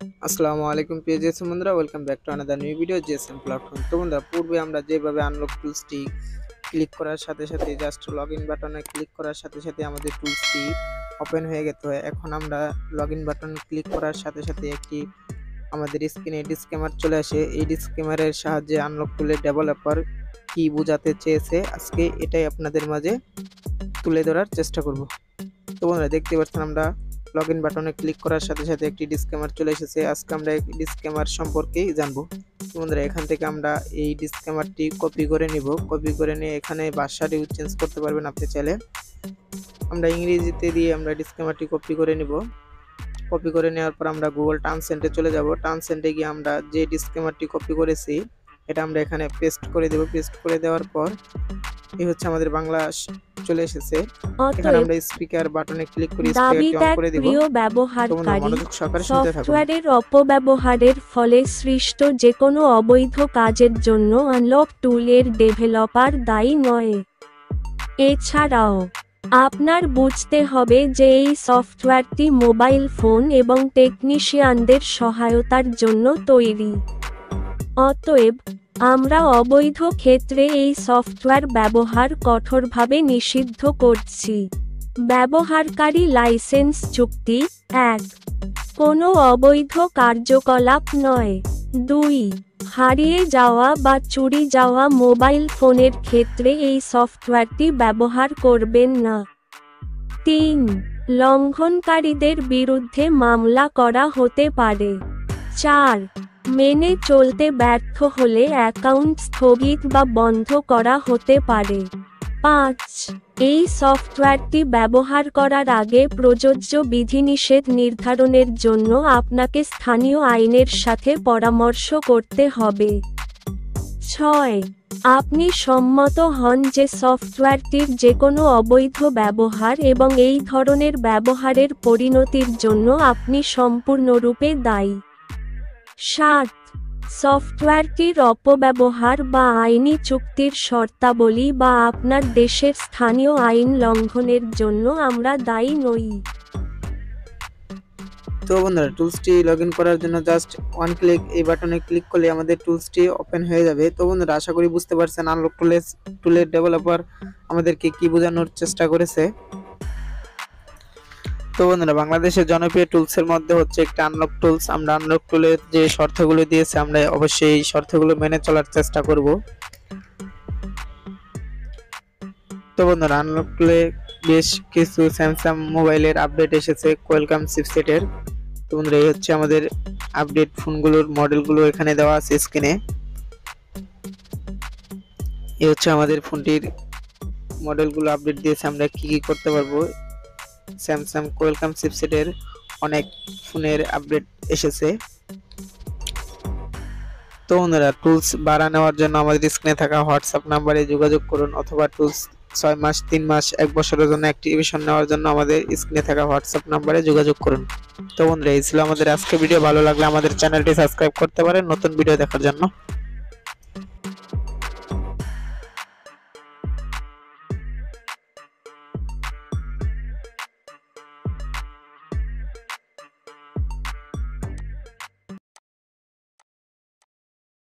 আসসালামু আলাইকুম প্রিয় জিএসএম বন্ধুরা, welcome back to another new video GSM platform. তো বন্ধুরা, পূর্বে আমরা যেভাবে আনলক টুলসটি ক্লিক করার সাথে সাথে জাস্ট লগইন বাটনে ক্লিক করার সাথে সাথে আমাদের টুলসটি ওপেন হয়ে যেত, এখন আমরা লগইন বাটন ক্লিক করার সাথে সাথে একটি আমাদের স্ক্রিনে ডিসক্লেমার চলে আসে। এই ডিসক্লেমারের সাহায্যে আনলক টুলের ডেভেলপার কি বোঝাতে চেয়েছে আজকে এটাই আপনাদের মাঝে তুলে ধরার চেষ্টা করব। তো বন্ধুরা, দেখতে পাচ্ছেন আমরা লগইন বাটনে ক্লিক করার সাথে সাথে একটি ডিসক্লেমার চলে এসেছে। আজকে আমরা এই ডিসক্লেমার সম্পর্কেই জানবো। বন্ধুরা, এখান থেকে আমরা এই ডিসক্লেমারটি কপি করে নিব। কপি করে নিয়ে এখানে ভাষাটি চেঞ্জ করতে পারবেন আপনি চাইলে। আমরা ইংরেজিতে দিয়ে আমরা ডিসক্লেমারটি কপি করে নিব। কপি করে নেওয়ার পর আমরা গুগল ট্রান্সলেটে চলে যাব। ট্রান্সলেটে গিয়ে আমরা যে ডিসক্লেমারটি কপি করেছি এটা আমরা এখানে পেস্ট করে দেব। পেস্ট করে দেওয়ার পর এই হচ্ছে আমাদের বাংলা চলে এসেছে। এখানে আমরা স্পিকার বাটনে ক্লিক করে স্পিকারটি অন করে দেব। প্রিয় ব্যবহারকারী, সফটওয়্যারের অপব্যবহারের ফলে সৃষ্ট যে কোনো অবৈধ কাজের জন্য আনলক টুলের ডেভেলপার দায়ী নয়। এছাড়াও আপনার বুঝতে হবে যে এই সফটওয়্যারটি মোবাইল ফোন এবং টেকনিশিয়ানদের সহায়তার জন্য তৈরি। অতএব আমরা অবৈধ ক্ষেত্রে এই সফটওয়্যার ব্যবহার কঠোরভাবে নিষিদ্ধ করছি। ব্যবহারকারী লাইসেন্স চুক্তি ১. কোনো অবৈধ কার্যকলাপ নয়। ২. হারিয়ে যাওয়া বা চুরি যাওয়া মোবাইল ফোনের ক্ষেত্রে এই সফটওয়্যারটি ব্যবহার করবেন না। ৩. লঙ্ঘনকারীদের বিরুদ্ধে মামলা করা হতে পারে। ৪. মেনে চলতে ব্যর্থ হলে অ্যাকাউন্ট স্থগিত বা বন্ধ করা হতে পারে। ৫. এই সফটওয়্যারটি ব্যবহার করার আগে প্রযোজ্য বিধিনিষেধ নির্ধারণের জন্য আপনাকে স্থানীয় আইনের সাথে পরামর্শ করতে হবে। ৬. আপনি সম্মত হন যে সফটওয়্যারটির যেকোনো অবৈধ ব্যবহার এবং এই ধরনের ব্যবহারের পরিণতির জন্য আপনি সম্পূর্ণরূপে দায়ী। ৭. সফটওয়্যারটির অপব্যবহার বা আইনি চুক্তির শর্তাবলী বা আপনার দেশের স্থানীয় আইন লঙ্ঘনের জন্য আমরা দায়ী নই। তো বন্ধুরা, টুলসটি লগইন করার জন্য জাস্ট ওয়ান ক্লিক এই বাটনে ক্লিক করলে আমাদের টুলসটি ওপেন হয়ে যাবে। তো বন্ধুরা, আশা করি বুঝতে পারছেন আনলক টুলের ডেভেলপার আমাদেরকে কি বোঝানোর চেষ্টা করেছে। তো বন্ধুরা, বাংলাদেশের জনপ্রিয় টুলসের মধ্যে হচ্ছে একটা আনলক টুলস। আমরা আনলক টুলের যে শর্তগুলো দিয়েছে আমরা অবশ্যই এই শর্তগুলো মেনে চলার চেষ্টা করব। তো বন্ধুরা, আনলক টুলে বেশ কিছু স্যামসাং মোবাইলের আপডেট এসেছে কোয়েলকাম চিপসেটের। তো বন্ধুরা, এই হচ্ছে আমাদের আপডেট ফোনগুলোর মডেলগুলো এখানে দেওয়া আছে স্ক্রিনে। এই হচ্ছে আমাদের ফোনটির মডেলগুলো আপডেট দিয়েছে, আমরা কি কি করতে পারবো। স্যামসাং কোয়েলকাম চিপসেটের অনেক ফোনের আপডেট এসেছে। তো বন্ধুরা, টুলস ভাড়া নেওয়ার জন্য আমাদের স্ক্রিনে থাকা হোয়াটসঅ্যাপ নাম্বারে যোগাযোগ করুন, অথবা টুলস 6 মাস, 3 মাস, 1 বছরের জন্য অ্যাক্টিভেশন নেওয়ার জন্য আমাদের স্ক্রিনে থাকা হোয়াটসঅ্যাপ নাম্বারে যোগাযোগ করুন। তো বন্ধুরা, এই ছিল আমাদের আজকের ভিডিও। ভালো লাগলে আমাদের চ্যানেলটি সাবস্ক্রাইব করতে পারেন নতুন ভিডিও দেখার জন্য।